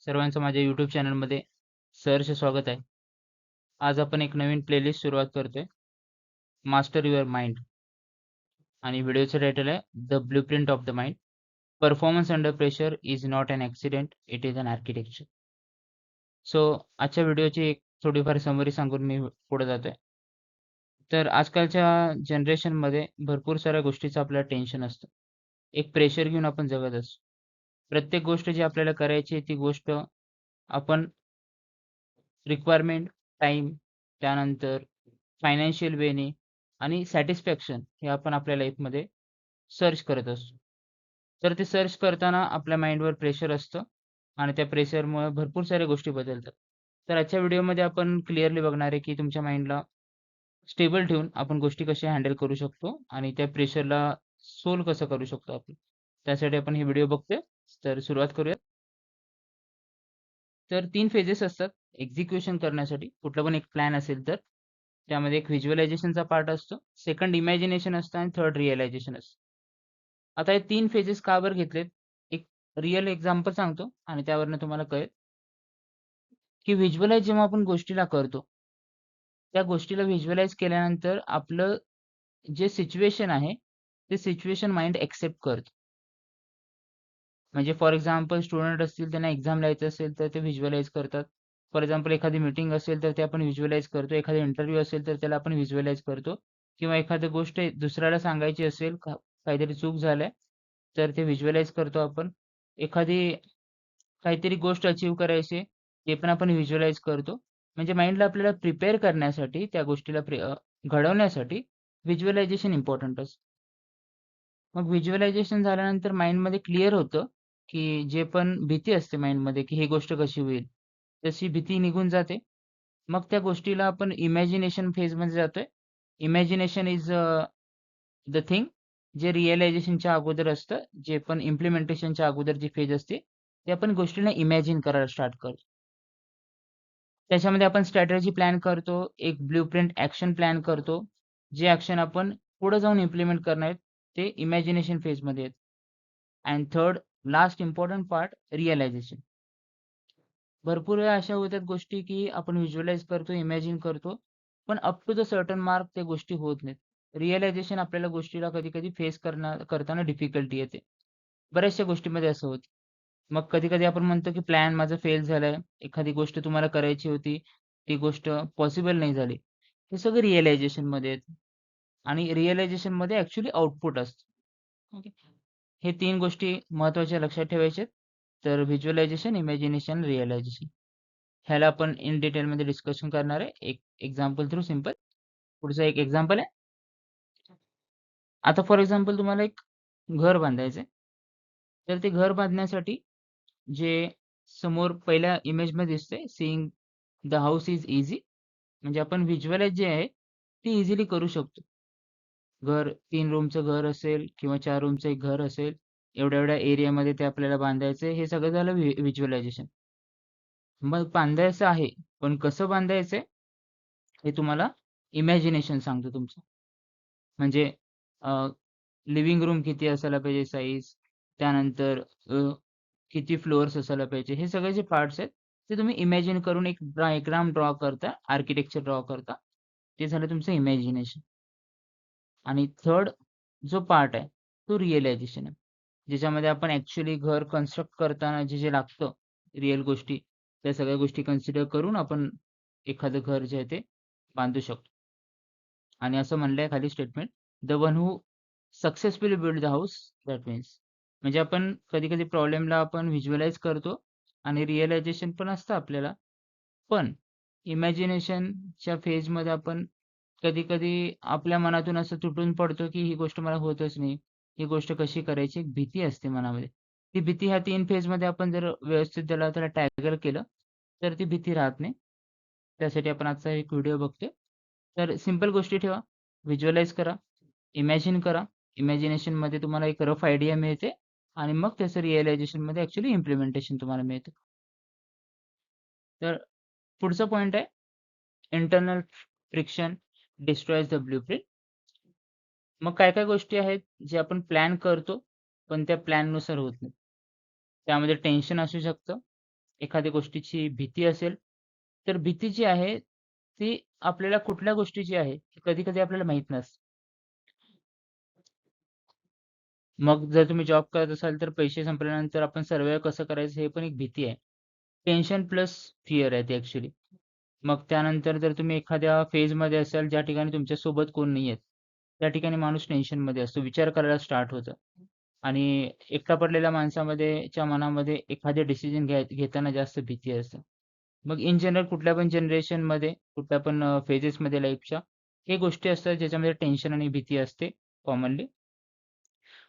सर्वांचं माझ्या YouTube चॅनलमध्ये सहर्ष स्वागत आहे. आज आपण एक नवीन प्लेलिस्ट सुरुवात करतोय. मास्टर युअर माइंड आणि व्हिडिओचं टायटल आहे the blueprint of the mind. Performance under pressure is not an accident, it is an architecture. So आजच्या व्हिडिओची एक थोडीफार समरी सांगून मी पुढे जातोय. तर आजकालच्या जनरेशनमध्ये भरपूर साऱ्या गोष्टीचं आपल्याला टेन्शन असतं. एक प्रेशर घेऊन आपण जगत असतो. प्रत्येक गोष्ट जी आपल्याला करायची आहे ती गोष्ट आपण रिक्वायरमेंट, टाईम, त्यानंतर फायनान्शियल वेने आणि सॅटिस्फॅक्शन हे आपण आपल्या लाईफमध्ये सर्च करत असतो. तर ते सर्च करताना आपल्या माइंडवर प्रेशर असतं आणि त्या प्रेशरमुळे भरपूर साऱ्या गोष्टी बदलतात. तर आजच्या व्हिडिओमध्ये आपण क्लिअरली बघणार आहे, की तुमच्या माइंडला स्टेबल ठेवून आपण गोष्टी कशा हँडल करू शकतो आणि त्या प्रेशरला सोल्व्ह कसं करू शकतो आपण. त्यासाठी आपण हे व्हिडिओ बघतोय. तर सुरुवात करूया. तर 3 फेजेस असतात एक्झिक्युशन करण्यासाठी. कुठला पण एक प्लॅन असेल तर. त्यामध्ये एक व्हिज्युअलायझेशनचा पार्ट असतो, सेकंड इमॅजिनेशन असतं आणि थर्ड रिअलायझेशन असतं. आता हे 3 फेजेस का बरं घेतलेत? एक रिअल एक्झाम्पल सांगतो आणि त्यावरनं तुम्हाला कळेल, की व्हिज्युअलाइज जेव्हा आपण गोष्टीला करतो, त्या गोष्टीला व्हिज्युअलाइज केल्यानंतर आपलं जे सिच्युएशन आहे, ते सिच्युएशन माइंड एक्सेप्ट करतं. म्हणजे फॉर एक्झाम्पल स्टुडंट असतील, त्यांना एक्झाम लिहायचं असेल, तर ते व्हिज्युअलाइज करतात. फॉर एक्झाम्पल एखादी मीटिंग असेल, तर ते आपण व्हिज्युअलाइज करतो. एखादा इंटरव्ह्यू असेल, तर त्याला आपण व्हिज्युअलाइज करतो किंवा एखादी गोष्ट दुसऱ्याला सांगायची असेल, काहीतरी चूक झालंय, तर ते व्हिज्युअलाइज करतो आपण. एखादी काहीतरी गोष्ट अचीव्ह करायची आहे, ते पण आपण व्हिज्युअलाइज करतो. म्हणजे माइंडला आपल्याला प्रिपेअर करण्यासाठी, त्या गोष्टीला घडवण्यासाठी व्हिज्युअलायझेशन इम्पोर्टंट असतं. मग व्हिज्युअलायझेशन झाल्यानंतर माइंडमध्ये क्लिअर होतं, की जे पण भीती असते माइंडमध्ये, की ही गोष्ट कशी होईल? तशी भीती निघून जाते. मग त्या गोष्टीला आपण इमॅजिनेशन फेजमध्ये जातोय. इमॅजिनेशन इज द थिंग जे रिअलायझेशनच्या अगोदर असतं, जे पण इम्प्लिमेंटेशनच्या अगोदर जी फेज असते, ते आपण गोष्टीला इमॅजिन करायला स्टार्ट करतो. त्याच्यामध्ये आपण स्ट्रॅटेजी प्लॅन करतो, एक ब्लूप्रिंट ॲक्शन प्लॅन करतो. जे ॲक्शन आपण पुढे जाऊन इम्प्लिमेंट करणार आहेत, ते इमॅजिनेशन फेजमध्ये आहेत. And third last important part realisation. भरपूर वेळा अशा होतात गोष्टी, की आपण व्हिज्युअलाइज करतो, इमॅजिन करतो, पण up to the certain mark त्या गोष्टी होत नाहीत. रिअलायझेशन आपल्याला गोष्टीला कधी-कधी फेस करताना डिफिकल्टी येते. बऱ्याचशा गोष्टींमध्ये असं होतं. मग कधी-कधी आपण म्हणतो, की प्लॅन माझा फेल झालाय. एखादी गोष्ट तुम्हाला करायची होती, ती गोष्ट पॉसिबल नाही झाली. हे सगळं रिअलायझेशनमध्ये येतं आणि रिअलायझेशनमध्ये ॲक्चुअली आउटपुट असतं. ओके. हे 3 गोष्टी महत्त्वाच्या लक्षात ठेवायच्या आहेत. तर व्हिज्युअलायझेशन, इमॅजिनेशन, रिअलायझेशन. ह्याला आपण इन डिटेलमध्ये डिस्कशन करणार आहे. एक एक्झाम्पल थ्रू सिंपल. पुढचं एक एक्झाम्पल आहे. आता फॉर एक्झाम्पल तुम्हाला एक घर बांधायचं आहे. तर ते घर बांधण्यासाठी जे समोर पहिल्या इमेजमध्ये दिसतंय, seeing the house is easy. म्हणजे आपण व्हिज्युअलाइज जे आहे, ते इझिली करू शकतो. घर 3 रूमचं घर असेल किंवा 4 रूमचं एक घर असेल, एवढ्या-एवढ्या एरियामध्ये ते आपल्याला बांधायचं हे सगळं झालं व्हिज्युअलायझेशन. मग बांधायचं आहे, पण कसं बांधायचंय हे तुम्हाला इमॅजिनेशन सांगतो तुमचं. म्हणजे लिव्हिंग रूम किती असायला पाहिजे साईज, त्यानंतर किती फ्लोअर्स असायला पाहिजे. हे सगळे जे पार्ट्स आहेत, ते तुम्ही इमॅजिन करून एक डायग्राम ड्रॉ करता, आर्किटेक्चर ड्रॉ करता. ते झालं तुमचं इमॅजिनेशन. आणि थर्ड जो पार्ट आहे, तो रिअलायझेशन आहे. ज्याच्यामध्ये आपण ॲक्चुअली घर कन्स्ट्रक्ट करताना जे लागतं, रिअल गोष्टी, त्या सगळ्या गोष्टी कन्सिडर करून आपण एखादं घर जे आहे ते बांधू शकतो. आणि असं म्हणलंय खाली statement, "the one who successfully build the house that means." म्हणजे आपण कधी-कधी प्रॉब्लेमला आपण व्हिज्युअलाइज करतो आणि रिअलायझेशन पण असतं आपल्याला. पण इमॅजिनेशनच्या फेजमध्ये आपण कधी-कधी आपल्या मनातून असं तुटून पडतो, की ही गोष्ट मला होतच नाही. ही गोष्ट कशी करायची? एक भीती असते मनामध्ये. ती भीती ह्या 3 फेजमध्ये आपण जर व्यवस्थित त्याला टॅकल केलं, तर ती भीती राहत नाही. त्यासाठी आपण आजचा एक व्हिडिओ बघतोय. तर सिंपल गोष्टी ठेवा, व्हिज्युअलाइज करा, इमॅजिन करा. इमॅजिनेशनमध्ये तुम्हाला एक रफ आयडिया मिळते आणि मग त्याचं रिअलायझेशनमध्ये ॲक्चुअली इम्प्लिमेंटेशन तुम्हाला मिळतं. तर पुढचा पॉइंट आहे, internal friction destroys the blueprint. मग काय-काय गोष्टी आहेत, जे आपण प्लॅन करतो, पण त्या प्लॅननुसार होत नाहीत. त्यामध्ये टेन्शन असू शकतं, एखाद्या गोष्टीची भीती असेल, तर भीती जी आहे, ती आपल्याला कुठल्या गोष्टीची आहे, हे कधी-कधी आपल्याला माहीत नसतं. मग जर तुम्ही जॉब करत असाल, तर पैसे संपल्यानंतर आपण सर्व्हायव्ह कसं करायचं, हे पण एक भीती आहे. टेन्शन प्लस फिअर आहे ती ॲक्चुअली. मग त्यानंतर जर तुम्ही एखाद्या फेजमध्ये असाल, ज्या ठिकाणी तुमच्यासोबत कोण नाही आहेत, त्या ठिकाणी माणूस टेन्शनमध्ये असतो, विचार करायला स्टार्ट होतं. आणि एकटा पडलेल्या माणसामध्ये च्या मनामध्ये एखादे डिसिजन घेताना जास्त भीती असते. मग इन जनरल कुठल्या पण जनरेशनमध्ये, कुठल्या पण फेजेसमध्ये लाईफच्या, हे गोष्टी असतात ज्याच्यामध्ये टेन्शन आणि भीती असते कॉमनली.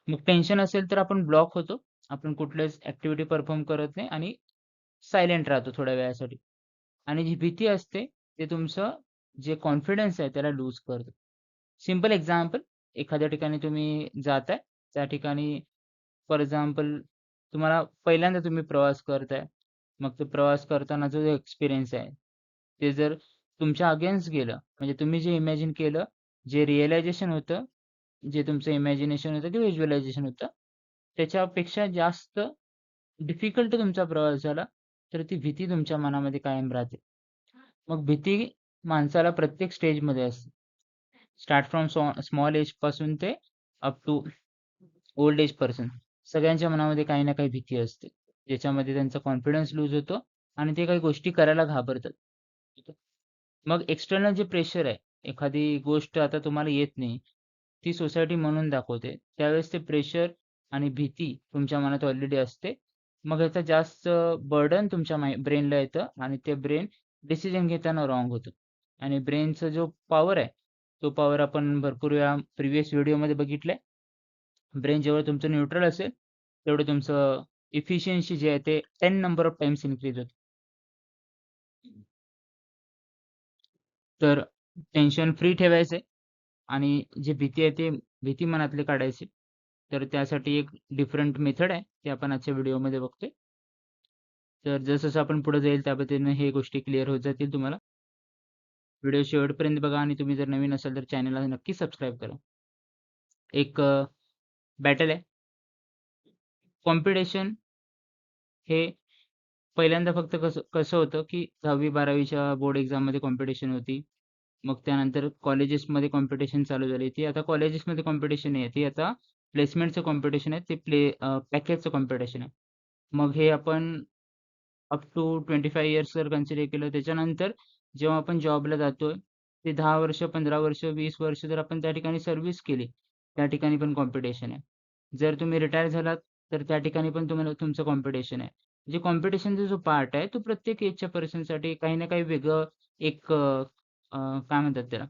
मग टेन्शन असेल तर आपण ब्लॉक होतो. आपण कुठल्याच ॲक्टिव्हिटी परफॉर्म करत नाही आणि सायलेंट राहतो थोड्या वेळासाठी. आणि जी भीती असते, ते तुमचं जे कॉन्फिडन्स आहे त्याला लूज करतं. सिंपल एक्झाम्पल, एखाद्या ठिकाणी तुम्ही जाताय, त्या ठिकाणी फॉर एक्झाम्पल तुम्हाला पहिल्यांदा तुम्ही प्रवास करताय. मग तो प्रवास करतानाचा जो एक्सपिरियन्स आहे, ते जर तुमच्या अगेन्स्ट गेलं, म्हणजे तुम्ही जे इमॅजिन केलं, जे रिअलायझेशन होतं, जे तुमचं इमॅजिनेशन होतं किंवा व्हिज्युअलायझेशन होतं, त्याच्यापेक्षा जास्त डिफिकल्ट तुमचा प्रवास झाला, तर ती भीती तुमच्या मनामध्ये कायम राहते. मग भीती माणसाला प्रत्येक स्टेजमध्ये असते. स्टार्ट फ्रॉम स्मॉल एजपासून ते up to old age person. सगळ्यांच्या मनामध्ये काही ना काही भीती असते. ज्याच्यामध्ये त्यांचा कॉन्फिडन्स लूज होतो आणि ते काही गोष्टी करायला घाबरतात. ठीक आहे. मग एक्सटर्नल जे प्रेशर आहे, एखादी गोष्ट आता तुम्हाला येत नाही, ती सोसायटी म्हणून दाखवते. त्यावेळेस ते प्रेशर आणि भीती तुमच्या मनात ऑलरेडी असते. मग याचा जास्त बर्डन तुमच्या ब्रेनला येतं आणि ते ब्रेन डिसिजन घेताना रॉंग होतं. आणि ब्रेनचा जो पॉवर आहे, तो पॉवर आपण भरपूर वेळा प्रिव्हियस व्हिडिओमध्ये बघितलाय. ब्रेन जेव्हा तुमचं न्यूट्रल असेल, तेवढं तुमचं एफिशियन्सी जे आहे ते 10 नंबर ऑफ टाइम्स इन्क्रीज होते. तर टेन्शन फ्री ठेवायचं आहे आणि जी भीती आहे, ते भीती मनातली काढायची. तर त्यासाठी एक डिफरंट मेथड आहे, ते आपण आजच्या व्हिडिओमध्ये बघतोय. तर जसं-जसं आपण पुढे जाईल त्या पद्धतीने हे गोष्टी क्लिअर होत जातील तुम्हाला. व्हिडिओ शेवटपर्यंत बघा आणि तुम्ही जर नवीन असाल तर चॅनलला नक्की सबस्क्राईब करा. एक बॅटल आहे. कॉम्पिटिशन हे पहिल्यांदा फक्त कसं कसं होतं, की 10वी-12वीच्या बोर्ड एक्झाममध्ये कॉम्पिटिशन होती. मग त्यानंतर कॉलेजेसमध्ये कॉम्पिटिशन चालू झाली. ती आता कॉलेजेसमध्ये कॉम्पिटिशन नाही आहे. ती आता प्लेसमेंटचं कॉम्पिटिशन आहे. ते पॅकेजचं कॉम्पिटिशन आहे. मग हे आपण अप टू 25 इयर्स जर कन्सिडर केलं त्याच्यानंतर जेव्हा आपण जॉबला जातोय, ते 10 वर्ष, 15 वर्ष, 20 वर्ष जर आपण त्या ठिकाणी सर्व्हिस केली, त्या ठिकाणी पण कॉम्पिटिशन आहे. जर तुम्ही रिटायर झालात, तर त्या ठिकाणी पण तुम्हाला तुमचं कॉम्पिटिशन आहे. म्हणजे कॉम्पिटिशनचा जो पार्ट आहे, तो प्रत्येक एजच्या पर्सनसाठी काही ना काही वेगळं एक काय म्हणतात त्याला,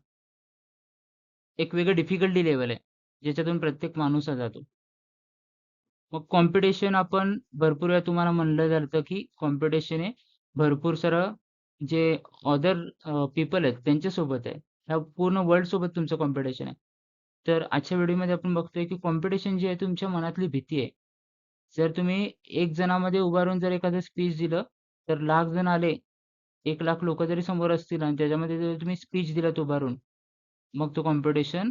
एक वेगळं डिफिकल्टी लेव्हल आहे, ज्याच्यातून प्रत्येक माणूस हा जातो. मग कॉम्पिटिशन आपण भरपूर वेळा तुम्हाला म्हणलं जातं, की कॉम्पिटिशन हे भरपूर सारं जे अदर पीपल आहेत त्यांच्यासोबत आहे. ह्या पूर्ण वर्ल्डसोबत तुमचं कॉम्पिटिशन आहे. तर आजच्या व्हिडिओमध्ये आपण बघतोय, की कॉम्पिटिशन जी आहे तुमच्या मनातली भीती आहे. जर तुम्ही 1 जणामध्ये उभा राहून जर एखादं स्पीच दिलं, तर लाख जण आले, 1,00,000 लोकं जरी समोर असतील आणि त्याच्यामध्ये जर तुम्ही स्पीच दिलात उभा राहून, मग तो कॉम्पिटिशन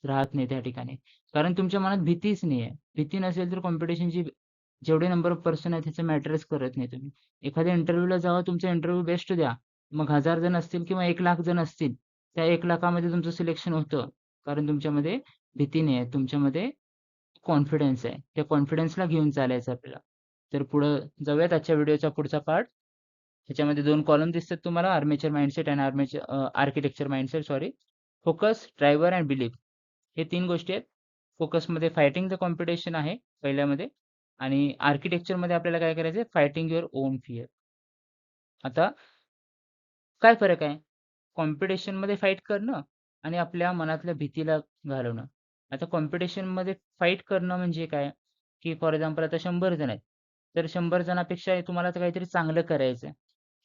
राहत नाही त्या ठिकाणी. कारण तुमच्या मनात भीतीच नाहीये. भीती नसेल तर कॉम्पिटिशनची जेवढे नंबर ऑफ पर्सन आहेत ह्याचं मॅटरच करत नाही तुम्ही. एखाद्या इंटरव्ह्यूला जावा, तुमचा इंटरव्ह्यू बेस्ट द्या. मग 1000 जण असतील किंवा 1,00,000 जण असतील, त्या 1,00,000 मध्ये तुमचं सिलेक्शन होतं. कारण तुमच्यामध्ये भीती नाही आहे. तुमच्यामध्ये कॉन्फिडन्स आहे. त्या कॉन्फिडन्सला घेऊन चालायचं आपल्याला. तर पुढं जाऊयात आजच्या व्हिडिओचा पुढचा पार्ट. ह्याच्यामध्ये 2 कॉलम दिसतात तुम्हाला आर्मेचर माइंडसेट आणि architecture mindset sorry. Focus, driver end belief हे 3 गोष्टी आहेत. फोकसमध्ये फायटिंग द कॉम्पिटिशन आहे पहिल्यामध्ये आणि आर्किटेक्चरमध्ये आपल्याला काय करायचं आहे फायटिंग युअर ओन फिअर. आता काय फरक आहे? कॉम्पिटिशनमध्ये फाईट करणं आणि आपल्या मनातल्या भीतीला घालवणं. आता कॉम्पिटिशनमध्ये फाईट करणं म्हणजे काय? की फॉर एक्झाम्पल आता 100 जण आहेत. तर 100 जणांपेक्षा तुम्हाला तर काहीतरी चांगलं करायचं आहे.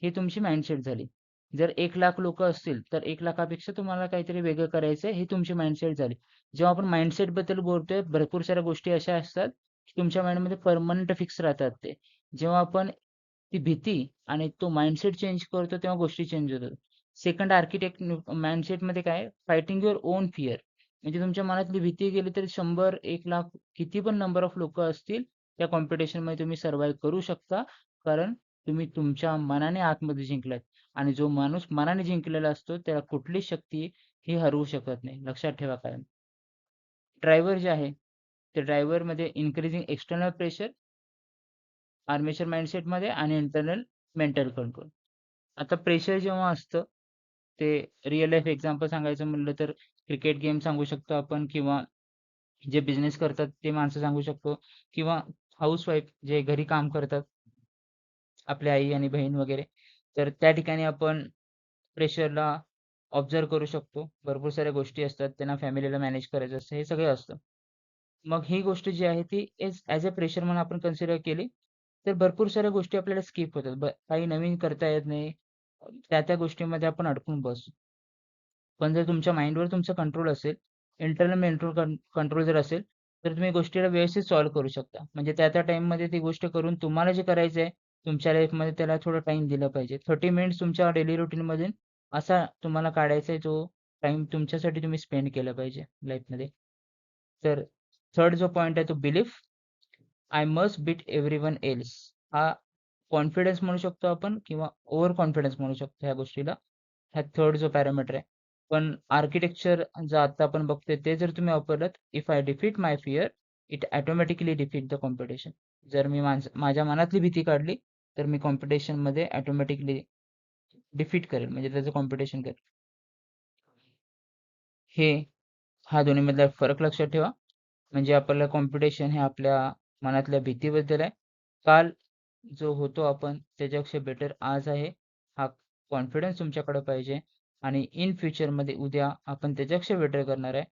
ही तुमची माइंडसेट झाली. जर 1,00,000 लोकं असतील, तर 1,00,000पेक्षा तुम्हाला काहीतरी वेगळं करायचं आहे, ही तुमची माइंडसेट झाली. जेव्हा आपण माइंडसेटबद्दल बोलतोय, भरपूर साऱ्या गोष्टी अशा असतात, की तुमच्या माइंडमध्ये पर्मनंट फिक्स राहतात ते. जेव्हा आपण ती भीती आणि तो माइंडसेट चेंज करतो, तेव्हा गोष्टी चेंज होतात. सेकंड आर्किटेक्ट माइंडसेटमध्ये काय आहे, फायटिंग युअर ओन फिअर. म्हणजे तुमच्या मनातली भीती गेली तरी 100, 1,00,000 किती पण नंबर ऑफ लोकं असतील, त्या कॉम्पिटिशनमध्ये तुम्ही सर्व्हाईव्ह करू शकता. कारण तुम्ही तुमच्या मनाने आतमध्ये जिंकलात आणि जो माणूस मनाने जिंकलेला असतो त्याला कुठलीच शक्ती ही हरवू शकत नाही. लक्षात ठेवा कारण. ड्रायव्हर जे आहे, ते ड्रायव्हरमध्ये इन्क्रीजिंग एक्सटर्नल प्रेशर, आर्मेचर माइंडसेटमध्ये आणि इंटर्नल मेंटल कंट्रोल. आता प्रेशर जेव्हा असतं, ते रिअल लाईफ एक्झाम्पल सांगायचं म्हणलं तर क्रिकेट गेम सांगू शकतो आपण किंवा जे बिझनेस करतात ते माणसं सांगू शकतो किंवा हाऊसवाईफ जे घरी काम करतात, आपली आई आणि बहीण वगैरे. तर त्या ठिकाणी आपण प्रेशरला ऑब्झर्व्ह करू शकतो. भरपूर साऱ्या गोष्टी असतात, त्यांना फॅमिलीला मॅनेज करायचं असतं, हे सगळं असतं. मग ही गोष्ट जी आहे ती ॲज अ प्रेशर म्हणून आपण कन्सिडर केली, तर भरपूर साऱ्या गोष्टी आपल्याला स्किप होतात. काही नवीन करता येत नाही. त्या गोष्टींमध्ये आपण अडकून बसतो. पण जर तुमच्या माइंडवर तुमचा कंट्रोल असेल, इंटरनल मेंटल कंट्रोल जर असेल, तर तुम्ही गोष्टीला व्यवस्थित सॉल्व्ह करू शकता. म्हणजे त्या टाईममध्ये ती गोष्ट करून तुम्हाला जे करायचं आहे, तुमच्या लाईफमध्ये त्याला थोडा टाईम दिला पाहिजे. 30 मिनिट्स तुमच्या डेली रूटीनमधून असा तुम्हाला काढायचा आहे, जो टाईम तुमच्यासाठी तुम्ही स्पेंड केला पाहिजे लाईफमध्ये. तर थर्ड जो पॉइंट आहे तो belief. I must beat everyone else. हा कॉन्फिडन्स म्हणू शकतो आपण किंवा ओव्हर कॉन्फिडन्स म्हणू शकतो ह्या गोष्टीला. हा थर्ड जो पॅरामीटर आहे. पण आर्किटेक्चर जर आता आपण बघतोय ते जर तुम्ही वापरलत, if I defeat my fear, it automatically defeat the competition. जर मी माझ्या मनातली भीती काढली, तर मी कॉम्पिटिशनमध्ये ऑटोमॅटिकली डिफीट करेल, म्हणजे त्याचं कॉम्पिटिशन करेल. हे हा दोन्हीमधला फरक लक्षात ठेवा. म्हणजे आपल्याला कॉम्पिटिशन हे आपल्या मनातल्या भीतीबद्दल आहे. काल जो होतो आपण त्याच्यापेक्षा बेटर आज आहे. हा कॉन्फिडन्स तुमच्याकडे पाहिजे आणि इन फ्युचरमध्ये उद्या आपण त्याच्यापेक्षा बेटर करणार आहे.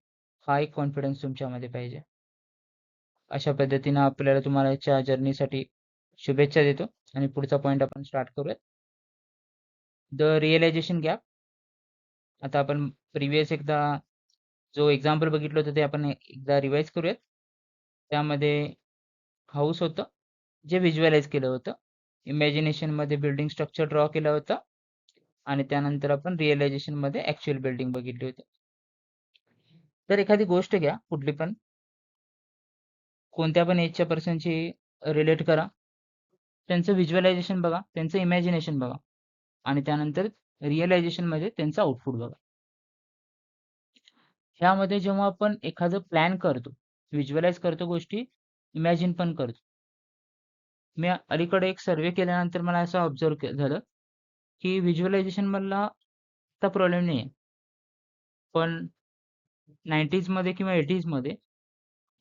हा एक कॉन्फिडन्स तुमच्यामध्ये पाहिजे. अशा पद्धतीनं आपल्याला तुम्हालाच्या जर्नीसाठी शुभेच्छा देतो आणि पुढचा पॉइंट आपण स्टार्ट करूयात. The realisation gap. आता आपण प्रिव्हियस एकदा जो एक्झाम्पल बघितलं होतं ते आपण एकदा रिवाईज करूयात. त्यामध्ये हाऊस होतं, जे व्हिज्युअलाइज केलं होतं. इमॅजिनेशनमध्ये बिल्डिंग स्ट्रक्चर ड्रॉ केला होता आणि त्यानंतर आपण रिअलायझेशनमध्ये ॲक्चुअल बिल्डिंग बघितली होती. तर एखादी गोष्ट घ्या, कुठली पण, कोणत्या पण एजच्या पर्सनशी रिलेट करा. त्यांचं व्हिज्युअलायझेशन बघा, त्यांचं इमॅजिनेशन बघा आणि त्यानंतर रिअलायझेशनमध्ये त्यांचं आउटपुट बघा. ह्यामध्ये जेव्हा आपण एखादं प्लॅन करतो, व्हिज्युअलाइज करतो गोष्टी, इमॅजिन पण करतो. मी अलीकडे एक सर्व्हे केल्यानंतर मला असं ऑब्झर्व्ह झालं, की व्हिज्युअलायझेशनमधला इतका प्रॉब्लेम नाही आहे. पण 90sमध्ये किंवा 80sमध्ये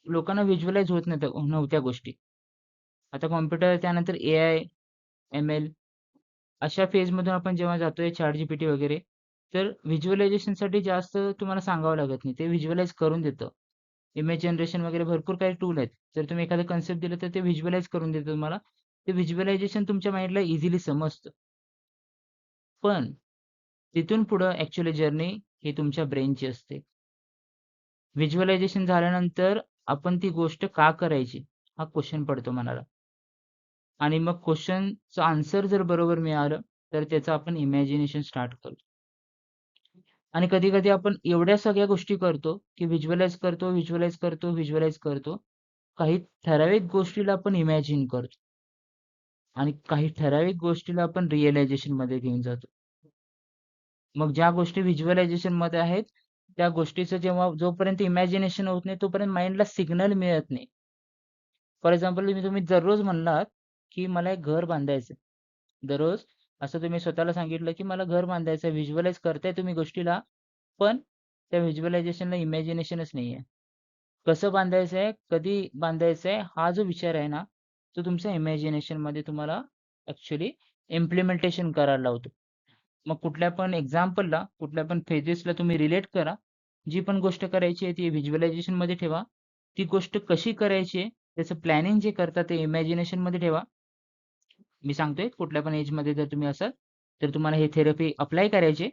लोकांना व्हिज्युअलाइज होत नव्हत्या गोष्टी. आता कॉम्प्युटर त्यानंतर एआय, एम-एल अशा फेजमधून आपण जेव्हा जातोय ChatGPT वगैरे, तर व्हिज्युअलायझेशनसाठी जास्त तुम्हाला सांगावं लागत नाही. ते व्हिज्युअलाइज करून देतं. इमेज जनरेशन वगैरे भरपूर काही टूल आहेत. जर तुम्ही एखादं कन्सेप्ट दिलं तर ते व्हिज्युअलाइज करून देतं तुम्हाला. ते व्हिज्युअलायझेशन तुमच्या माइंडला इझिली समजतं. पण तिथून पुढं ॲक्चुअली जर्नी ही तुमच्या ब्रेनची असते. व्हिज्युअलायझेशन झाल्यानंतर आपण ती गोष्ट का करायची? हा क्वेशन पडतो मनाला. आणि मग क्वेशनचं आन्सर जर बरोबर मिळालं, तर त्याचं आपण इमॅजिनेशन स्टार्ट करतो. आणि कधी-कधी आपण एवढ्या सगळ्या गोष्टी करतो, की व्हिज्युअलाइज करतो, व्हिज्युअलाइज करतो, व्हिज्युअलाइज करतो. काही ठराविक गोष्टीला आपण इमॅजिन करतो आणि काही ठराविक गोष्टीला आपण रिअलायझेशनमध्ये घेऊन जातो. मग ज्या गोष्टी व्हिज्युअलायझेशनमध्ये आहेत, त्या गोष्टीचं जेव्हा जोपर्यंत इमॅजिनेशन होत नाही, तोपर्यंत माइंडला सिग्नल मिळत नाही. फॉर एक्झाम्पल तुम्ही दररोज म्हणलात, की मला एक घर बांधायचं दररोज असं तुम्ही स्वतःला सांगितलं, की मला घर बांधायचं आहे. व्हिज्युअलाइज करताय तुम्ही गोष्टीला, पण त्या व्हिज्युअलायझेशनला इमॅजिनेशनच नाहीये. कसं बांधायचं आहे, कधी बांधायचं आहे, हा जो विचार आहे ना, तो तुमच्या इमॅजिनेशनमध्ये तुम्हाला ॲक्चुअली इम्प्लिमेंटेशन करायला लावतो. मग कुठल्या पण एक्झाम्पलला, कुठल्या पण फेजेसला तुम्ही रिलेट करा. जी पण गोष्ट करायची आहे ती व्हिज्युअलायझेशनमध्ये ठेवा. ती गोष्ट कशी करायची आहे, त्याचं प्लॅनिंग जे करता ते इमॅजिनेशनमध्ये ठेवा. मी सांगतोय कुठल्या पण एजमध्ये जर तुम्ही असाल, तर तुम्हाला हे थेरपी अप्लाय करायची आहे.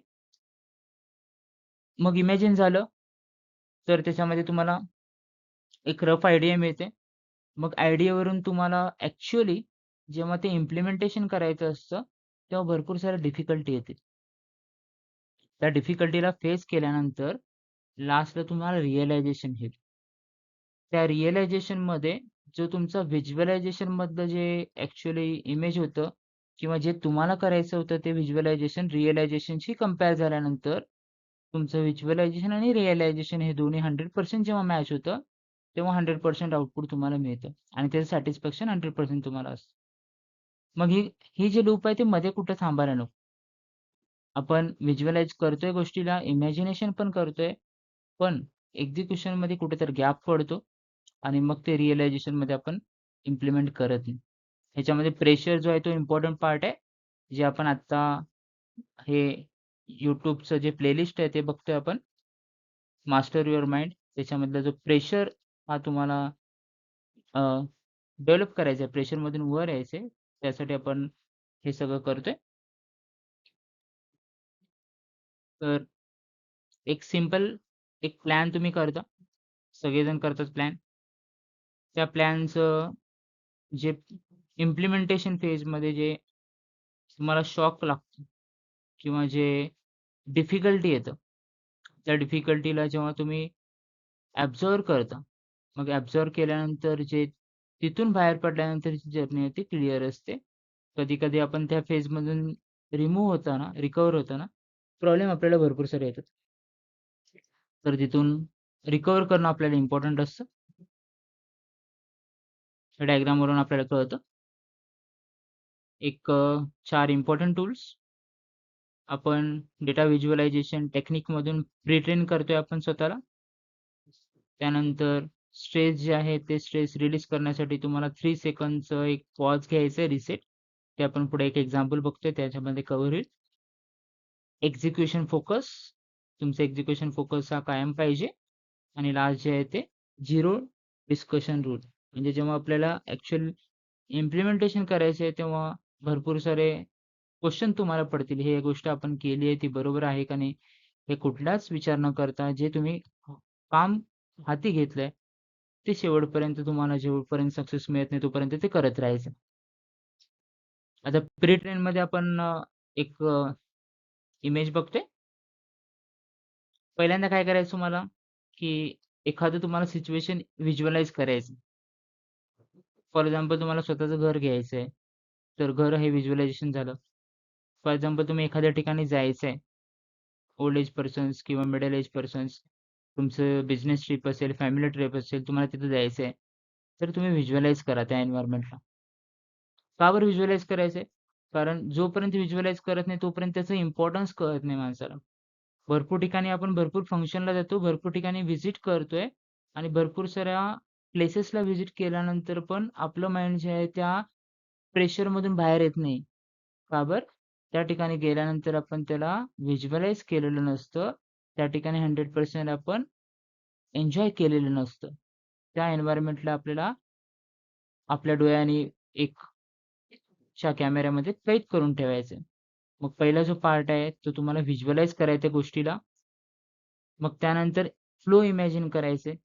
मग इमॅजिन झालं, तर त्याच्यामध्ये तुम्हाला एक रफ आयडिया मिळते. मग आयडियावरून तुम्हाला ॲक्चुअली जेव्हा ते इम्प्लिमेंटेशन करायचं असतं, तेव्हा भरपूर साऱ्या डिफिकल्टी येतील. त्या डिफिकल्टीला फेस केल्यानंतर लास्टला तुम्हाला रिअलायझेशन येईल. त्या रिअलायझेशनमध्ये जो तुमचा व्हिज्युअलायझेशनमधलं जे ॲक्चुअली इमेज होतं, किंवा जे तुम्हाला करायचं होतं ते व्हिज्युअलायझेशन रिअलायझेशनशी कंपेअर झाल्यानंतर तुमचं व्हिज्युअलायझेशन आणि रिअलायझेशन हे दोन्ही 100% जेव्हा मॅच होतं, तेव्हा 100% आउटपुट तुम्हाला मिळतं आणि त्याचं सॅटिस्फॅक्शन 100% तुम्हाला असतं. मग ही ही जी लूप आहे ती मध्ये कुठे थांबायला नको. आपण व्हिज्युअलाइज करतोय गोष्टीला, इमॅजिनेशन पण करतोय, पण एक्झिक्युशनमध्ये कुठेतरी गॅप पडतो आणि मग ते रिअलायझेशनमध्ये आपण इम्प्लिमेंट करत नाही. ह्याच्यामध्ये प्रेशर जो आहे तो इम्पोर्टंट पार्ट आहे. जे आपण आत्ता हे YouTubeचं जे प्लेलिस्ट आहे ते बघतोय आपण. मास्टर युअर माइंड त्याच्यामधला जो प्रेशर हा तुम्हाला डेव्हलप करायचा आहे. प्रेशरमधून वर यायचंय. त्यासाठी आपण हे सगळं करतोय. तर एक सिंपल एक प्लॅन तुम्ही करता. सगळेजण करतात प्लॅन. त्या प्लॅनचं जे इम्प्लिमेंटेशन फेजमध्ये जे तुम्हाला शॉक लागतो किंवा जे डिफिकल्टी येतं, त्या डिफिकल्टीला जेव्हा तुम्ही ॲब्झॉर्ब करता, मग ॲब्झॉर्ब केल्यानंतर जे तिथून बाहेर पडल्यानंतरची जर्नी आहे ती क्लिअर असते. कधी-कधी आपण त्या फेजमधून रिमूव्ह होताना, रिकव्हर होताना प्रॉब्लेम आपल्याला भरपूर सारे येतात. तर तिथून रिकव्हर करणं आपल्याला इम्पोर्टंट असतं. या डायग्रामवरून आपल्याला कळतं. एक 4 इम्पोर्टंट टूल्स आपण डेटा व्हिज्युअलायझेशन टेक्निकमधून प्री-ट्रेन करतोय आपण स्वतःला. त्यानंतर स्ट्रेस जे आहे ते स्ट्रेस रिलीज करण्यासाठी तुम्हाला 3 सेकंदचं एक पॉज घ्यायचं आहे रिसेट. ते आपण पुढे एक एक्झाम्पल बघतोय त्याच्यामध्ये कव्हर होईल. Execution focus. तुमचा एक्झिक्युशन फोकस हा कायम पाहिजे आणि लास्ट जे आहे ते झिरो डिस्कशन रूल. म्हणजे जेव्हा आपल्याला ॲक्चुअल इम्प्लिमेंटेशन करायचं आहे तेव्हा भरपूर सारे क्वेश्चन तुम्हाला पडतील. ही गोष्ट आपण केली आहे ती बरोबर आहे का नाही? हे कुठलाच विचार न करता जे तुम्ही काम हाती घेतलंय, ते शेवटपर्यंत तुम्हाला जेवढपर्यंत सक्सेस मिळत नाही तोपर्यंत ते करत राहायचं. आता प्री ट्रेनमध्ये आपण एक इमेज बघतोय. पहिल्यांदा काय करायचं तुम्हाला, की एखादं तुम्हाला सिच्युएशन व्हिज्युअलाइज करायचं. फॉर एक्झाम्पल तुम्हाला स्वतःचं घर घ्यायचं आहे. तर घर हे व्हिज्युअलायझेशन झालं. फॉर एक्झाम्पल तुम्ही एखाद्या ठिकाणी जायचं आहे. ओल्ड एज पर्सन्स किंवा मिडल एज पर्सन्स, तुमचं बिझनेस ट्रिप असेल, फॅमिली ट्रिप असेल, तुम्हाला तिथं जायचं आहे. तर तुम्ही व्हिज्युअलाइज करा त्या एन्व्हायर्नमेंटला. का बरं व्हिज्युअलाइज करायचं आहे? कारण जोपर्यंत व्हिज्युअलाइज करत नाही, तोपर्यंत त्याचं इम्पोर्टन्स कळत नाही माणसाला. भरपूर ठिकाणी आपण भरपूर फंक्शनला जातो, भरपूर ठिकाणी व्हिजिट करतोय आणि भरपूर साऱ्या प्लेसेसला व्हिजिट केल्यानंतर पण आपलं माइंड जे आहे त्या प्रेशरमधून बाहेर येत नाही. का बरं? त्या ठिकाणी गेल्यानंतर आपण त्याला व्हिज्युअलाइज केलेलं नसतं. त्या ठिकाणी 100% आपण एन्जॉय केलेलं नसतं. त्या एन्व्हायर्नमेंटला आपल्याला आपल्या डोळ्यांनी एक च्या कॅमेऱ्यामध्ये कैद करून ठेवायचं आहे. मग पहिला जो पार्ट आहे तो तुम्हाला व्हिज्युअलाइज करायचा आहे गोष्टीला. मग त्यानंतर फ्लो इमॅजिन करायचं आहे.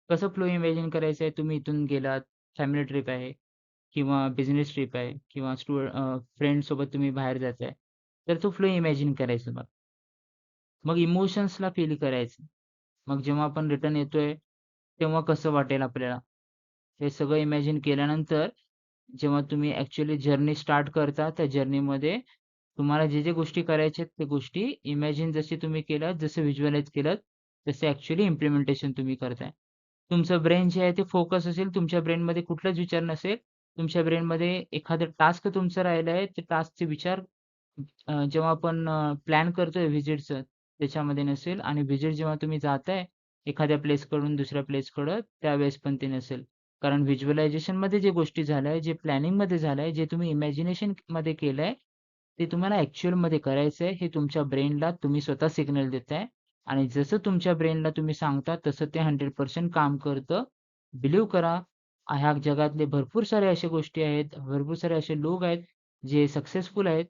कसं फ्लो इमॅजिन करायचं आहे? तुम्ही इथून गेलात, फॅमिली ट्रिप आहे किंवा बिझनेस ट्रिप आहे किंवा फ्रेंड्ससोबत तुम्ही बाहेर जाताय. तर तो फ्लो इमॅजिन करायचा मग. मग इमोशन्सला फील करायचं. मग जेव्हा आपण रिटर्न येतोय, तेव्हा कसं वाटेल आपल्याला? हे सगळं इमॅजिन केल्यानंतर जेव्हा तुम्ही ॲक्चुअली जर्नी स्टार्ट करता, त्या जर्नीमध्ये तुम्हाला जे गोष्टी करायच्या आहेत, त्या गोष्टी इमॅजिन जशी तुम्ही केल्यात, जसं व्हिज्युअलाइज केलंत, तसे ॲक्चुअली इम्प्लिमेंटेशन तुम्ही करताय. तुमचं ब्रेन जे आहे ते फोकस असेल, तुमच्या ब्रेनमध्ये कुठलाच विचार नसेल. तुमच्या ब्रेनमध्ये एखादं टास्क तुमचं राहिलं आहे, ते टास्कचे विचार जेव्हा आपण प्लॅन करतोय व्हिजिटचं, त्याच्यामध्ये नसेल आणि व्हिजिट जेव्हा तुम्ही जाताय एखाद्या प्लेसकडून दुसऱ्या प्लेसकडं, त्यावेळेस पण ते नसेल. कारण व्हिज्युअलायझेशनमध्ये जे गोष्टी झाल्या, जे प्लॅनिंगमध्ये झालंय, जे तुम्ही इमॅजिनेशनमध्ये केलंय, ते तुम्हाला ॲक्चुअलमध्ये करायचंय. हे तुमच्या ब्रेनला तुम्ही स्वतः सिग्नल देताय आणि जसं तुमच्या ब्रेनला तुम्ही सांगता, तसं ते 100% काम करतं. बिलीव्ह करा, ह्या जगातले भरपूर सारे अशा गोष्टी आहेत, भरपूर सारे असे लोक आहेत, जे सक्सेसफुल आहेत.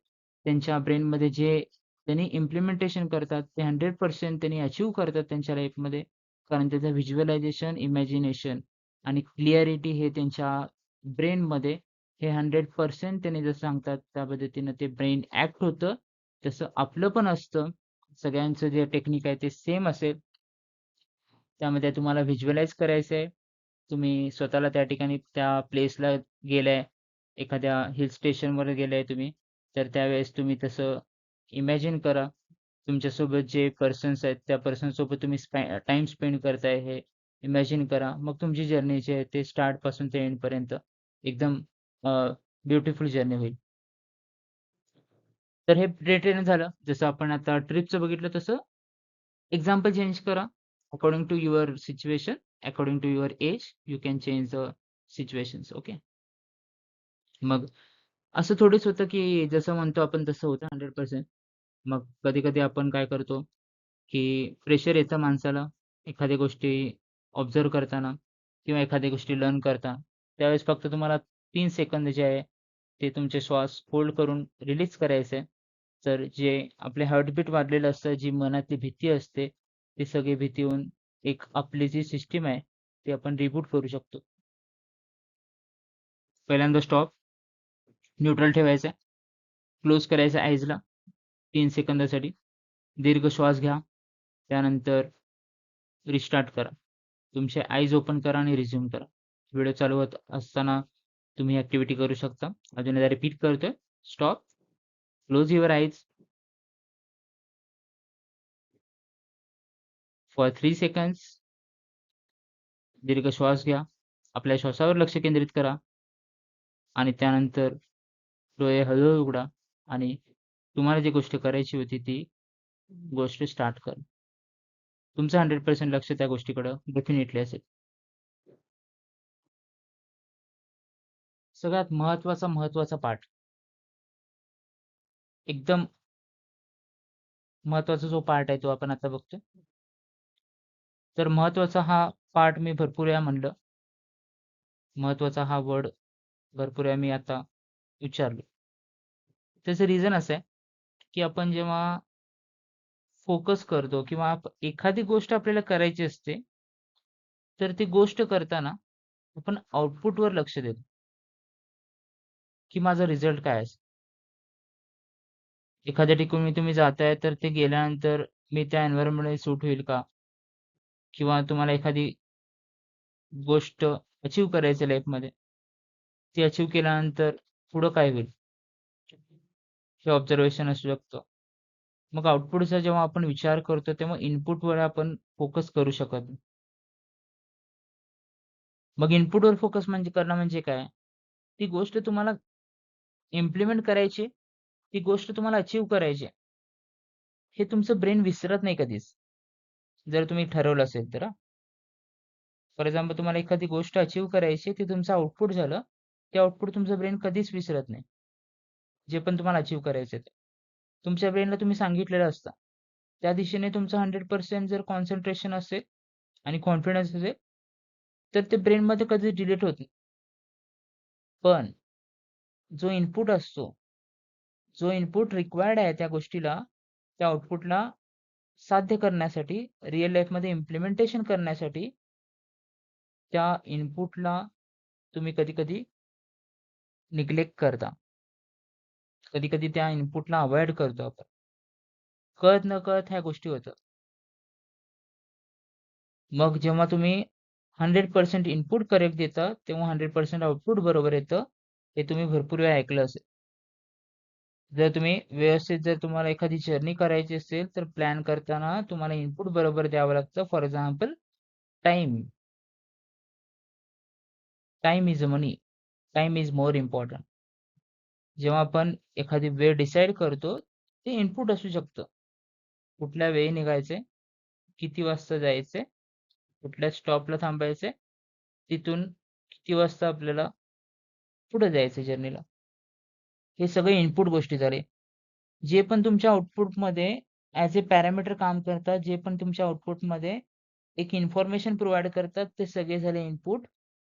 त्यांच्या ब्रेनमध्ये जे त्यांनी इम्प्लिमेंटेशन करतात, ते 100% त्यांनी अचीव्ह करतात त्यांच्या लाईफमध्ये. कारण त्याचं व्हिज्युअलायझेशन, इमॅजिनेशन आणि क्लिअॅरिटी हे त्यांच्या ब्रेनमध्ये हे 100% त्यांनी जसं सांगतात त्या पद्धतीनं ते ब्रेन ॲक्ट होतं. तसं आपलं पण असतं. सगळ्यांचं जे टेक्निक आहे ते सेम असेल. त्यामध्ये तुम्हाला व्हिज्युअलाइज करायचं आहे. तुम्ही स्वतःला त्या ठिकाणी त्या प्लेसला गेलाय. एखाद्या हिल स्टेशनवर गेलाय तुम्ही, तर त्यावेळेस तुम्ही तसं इमॅजिन करा. तुमच्यासोबत जे पर्सन्स आहेत, त्या पर्सनसोबत तुम्ही टाईम स्पेंड करताय हे इमॅजिन करा. मग तुमची जर्नी जी आहे ते स्टार्टपासून ते एंडपर्यंत एकदम ब्युटिफुल जर्नी होईल. तर हे प्री-ट्रेन झालं. जसं आपण आता ट्रिपचं बघितलं तसं एक्झाम्पल चेंज करा. According to your situation, according to your age, you can change the situations. Okay. मग असं थोडीच होतं, की जसं म्हणतो आपण तसं होतं 100%. मग कधी-कधी आपण काय करतो, की प्रेशर येतं माणसाला एखाद्या गोष्टी ऑब्झर्व्ह करताना किंवा एखाद्या गोष्टी लर्न करताना. त्यावेळेस फक्त तुम्हाला 3 सेकंद जे आहे, ते तुमचे श्वास होल्ड करून रिलीज करायचे आहे. तर जे आपले हार्टबीट वाढलेलं असतं, जी मनातली भीती असते, ती सगळी भीती होऊन एक आपली जी सिस्टम आहे, ती आपण रिबूट करू शकतो. पहिल्यांदा स्टॉप, न्यूट्रल ठेवायचं क्लोज करायचं आईजला 3 सेकंदासाठी. दीर्घ श्वास घ्या. त्यानंतर रिस्टार्ट करा. तुमचे आईज ओपन करा आणि रिझ्यूम करा. व्हिडिओ चालू होत असताना तुम्ही ॲक्टिव्हिटी करू शकता. अजून एकदा रिपीट करतोय. Stop, close your eyes for 3 seconds. दीर्घ श्वास घ्या. आपल्या श्वासावर लक्ष केंद्रित करा आणि त्यानंतर डोळे हळू-हळू उघडा आणि तुम्हाला जी गोष्ट करायची होती ती गोष्ट स्टार्ट करा. तुमचं 100% लक्ष त्या गोष्टीकडं डेफिनेटली असेल. सगळ्यात महत्त्वाचा पार्ट, एकदम महत्त्वाचा जो पार्ट आहे तो आपण आता बघतोय. तर महत्त्वाचा हा पार्ट मी भरपूर वेळा म्हणलं. महत्त्वाचा हा वर्ड भरपूर वेळा मी आता उच्चारलो. त्याचं रिझन असं आहे, की आपण जेव्हा फोकस करतो किंवा एखादी गोष्ट आपल्याला करायची असते, तर ती गोष्ट करताना आपण आउटपुटवर लक्ष देतो, की माझा रिझल्ट काय असेल? एखाद्या ठिकाणी तुम्ही जाताय, तर ते गेल्यानंतर मी त्या एन्व्हायर्नमेंटमध्ये सूट होईल का? किंवा तुम्हाला एखादी गोष्ट अचीव्ह करायची आहे लाईफमध्ये. ती अचीव्ह केल्यानंतर पुढं काय होईल? हे ऑब्झर्वेशन असू शकतं. मग आउटपुटचा जेव्हा आपण विचार करतो, तेव्हा इनपुटवर आपण फोकस करू शकत नाही. मग इनपुटवर फोकस म्हणजे करणं म्हणजे काय? ती गोष्ट तुम्हाला इम्प्लिमेंट करायची, ती गोष्ट तुम्हाला अचीव्ह करायची आहे. हे तुमचं ब्रेन विसरत नाही कधीच. जर तुम्ही ठरवलं असेल तर फॉर एक्झाम्पल तुम्हाला एखादी गोष्ट अचीव्ह करायची ती तुमचं आउटपुट झालं. ते आउटपुट तुमचं ब्रेन कधीच विसरत नाही. जे पण तुम्हाला अचीव्ह करायचं ते. तुमच्या ब्रेनला तुम्ही सांगितलेलं असतं. त्या दिशेने तुमचं 100% जर कॉन्सन्ट्रेशन असेल आणि कॉन्फिडन्स असेल, तर ते ब्रेनमध्ये कधीच डिलीट होत नाही. पण जो इनपुट असतो, जो इनपुट रिक्वायर्ड आहे त्या गोष्टीला, त्या आउटपुटला साध्य करण्यासाठी, रिअल लाईफमध्ये इम्प्लिमेंटेशन करण्यासाठी, त्या इनपुटला तुम्ही कधी-कधी निग्लेक्ट करता. कधी-कधी त्या इनपुटला अव्हॉइड करतो आपण. कळत-नकळत ह्या गोष्टी होतात. मग जेव्हा तुम्ही 100% इनपुट करेक्ट देता, तेव्हा 100% आउटपुट बरोबर येतं. हे तुम्ही भरपूर वेळा ऐकलं असेल. जर तुम्ही व्यवस्थित जर तुम्हाला एखादी जर्नी करायची असेल, तर प्लॅन करताना तुम्हाला इनपुट बरोबर द्यावं लागतं. For example time. Time is money. Time is more important. जेव्हा आपण एखादी वेळ डिसाईड करतो, ते इनपुट असू शकतं. कुठल्या वेळी निघायचंय, किती वाजता जायचंय, कुठल्या स्टॉपला थांबायचंय, तिथून किती वाजता आपल्याला पुढे जायचं जर्नीला. हे सगळे इनपुट गोष्टी झाले. जे पण तुमच्या आउटपुटमध्ये ॲज अ पॅरामीटर काम करतात, जे पण तुमच्या आउटपुटमध्ये एक इन्फॉर्मेशन प्रोव्हाईड करतात, ते सगळे झाले इनपुट.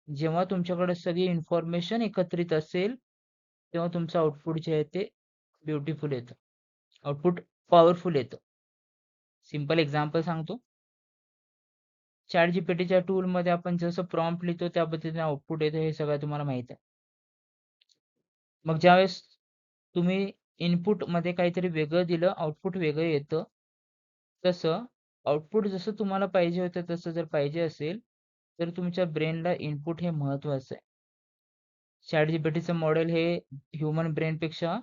जेव्हा तुमच्याकडे सगळी इन्फॉर्मेशन एकत्रित असेल, तेव्हा तुमचं आउटपुट जे आहे ते ब्युटिफुल येतं. आउटपुट पॉवरफुल येतं. सिंपल एक्झाम्पल सांगतो. ChatGPTच्या टूलमध्ये आपण जसं प्रॉम्प्ट लिहितो त्या पद्धतीने आउटपुट येतं हे सगळं तुम्हाला माहीत आहे. मग ज्यावेळेस तुम्ही इनपुटमध्ये काहीतरी वेगळं दिलं, आउटपुट वेगळं येतं. तसं आउटपुट जसं तुम्हाला पाहिजे होतं तसं जर पाहिजे असेल, तर तुमच्या ब्रेनला इनपुट हे महत्त्वाचं आहे. ChatGPTचं मॉडेल हे ह्युमन ब्रेनपेक्षा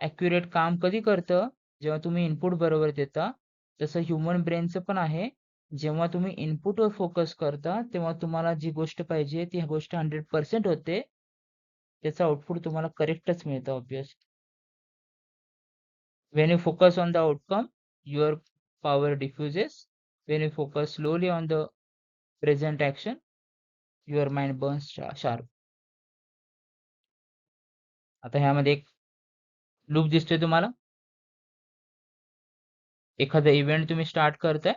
ॲक्युरेट काम कधी करतं? जेव्हा तुम्ही इनपुट बरोबर देता. तसं ह्युमन ब्रेनचं पण आहे. जेव्हा तुम्ही इनपुटवर फोकस करता, तेव्हा तुम्हाला जी गोष्ट पाहिजे ती गोष्ट 100% होते. त्याचं आउटपुट तुम्हाला करेक्टच मिळतं obviously. When you focus on the outcome, your power diffuses. When you focus slowly on the present action, your mind burns sharp. आता ह्यामध्ये एक लूप दिसतोय तुम्हाला. एखादा इव्हेंट तुम्ही स्टार्ट करताय,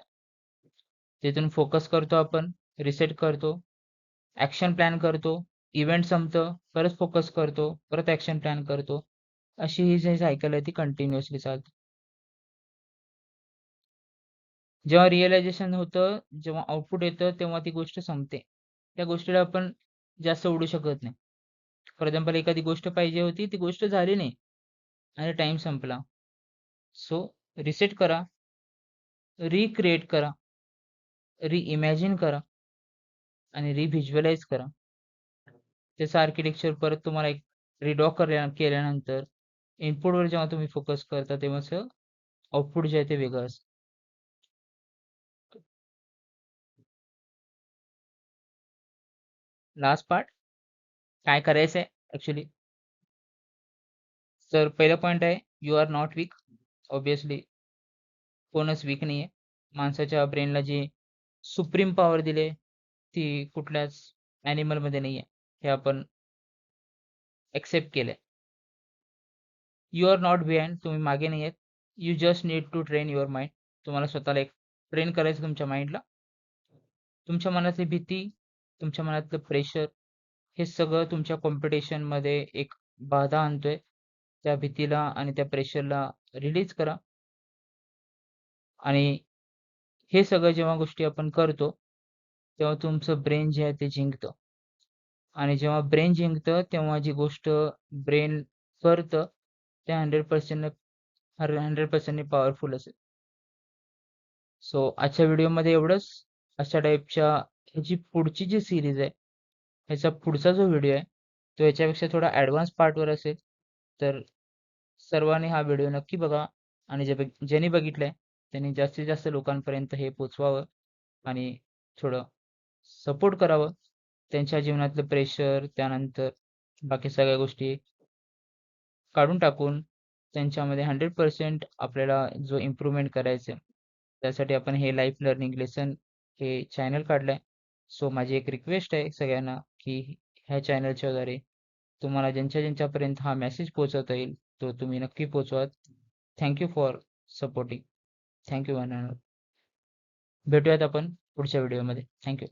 तिथून फोकस करतो आपण, रिसेट करतो, ॲक्शन प्लॅन करतो, इव्हेंट संपतं, परत फोकस करतो, परत ॲक्शन प्लॅन करतो. अशी ही जी सायकल आहे ती कंटिन्युअसली चालते. जेव्हा रिअलायझेशन होतं, जेव्हा आउटपुट येतं, तेव्हा ती गोष्ट संपते. त्या गोष्टीला आपण जास्त ओढू शकत नाही. फॉर एक्झाम्पल एखादी गोष्ट पाहिजे होती, ती गोष्ट झाली नाही आणि टाईम संपला. सो रिसेट करा, रिक्रिएट करा, रिइमॅजिन करा आणि रिव्हिज्युअलाइज करा. त्याचं आर्किटेक्चर परत तुम्हाला एक रिड्रॉ केल्यानंतर इनपुटवर जेव्हा तुम्ही फोकस करता, तेव्हाचं आउटपुट जे आहे ते वेगळं असतं. लास्ट पार्ट काय करायचं आहे ॲक्चुअली. तर पहिला पॉइंट आहे, you are not weak. Obviously कोणच वीक नाहीये. माणसाच्या ब्रेनला जी सुप्रीम पॉवर दिली ती कुठल्याच ॲनिमलमध्ये नाहीये. हे आपण एक्सेप्ट केलंय. You are not behind. तुम्ही मागे नाही आहेत. You just need to train your mind. तुम्हाला स्वतःला एक ट्रेन करायचं तुमच्या माइंडला. तुमच्या मनातली भीती, तुमच्या मनातलं प्रेशर हे सगळं तुमच्या कॉम्पिटिशनमध्ये एक बाधा आणतोय. त्या भीतीला आणि त्या प्रेशरला रिलीज करा आणि हे सगळं जेव्हा गोष्टी आपण करतो, तेव्हा तुमचं ब्रेन जे आहे ते जिंकतं आणि जेव्हा ब्रेन जिंकतं, तेव्हा जी गोष्ट ब्रेन करतं, ते 100% पॉवरफुल असेल. सो आजच्या व्हिडिओमध्ये एवढंच. अशा टाईपच्या ह्याची पुढची जी सीरीज आहे, ह्याचा पुढचा जो व्हिडिओ आहे, तो याच्यापेक्षा थोडा ॲडव्हान्स पार्टवर असेल. तर सर्वांनी हा व्हिडिओ नक्की बघा आणि ज्यांनी बघितलंय त्यांनी जास्तीत जास्त लोकांपर्यंत हे पोहोचवावं आणि थोडं सपोर्ट करावं. त्यांच्या जीवनातलं प्रेशर, त्यानंतर बाकी सगळ्या गोष्टी काढून टाकून त्यांच्यामध्ये 100% आपल्याला जो इम्प्रूव्हमेंट करायचं आहे, त्यासाठी आपण हे लाईफ लर्निंग लेसन हे चॅनल काढलं आहे. सो माझी एक रिक्वेस्ट आहे सगळ्यांना, की ह्या चॅनलच्याद्वारे तुम्हाला ज्यांच्यापर्यंत हा मेसेज पोहोचवता येईल, तो तुम्ही नक्की पोहोचवा. Thank you for supporting. Thank you one and all. भेटूयात आपण पुढच्या व्हिडिओमध्ये. Thank you.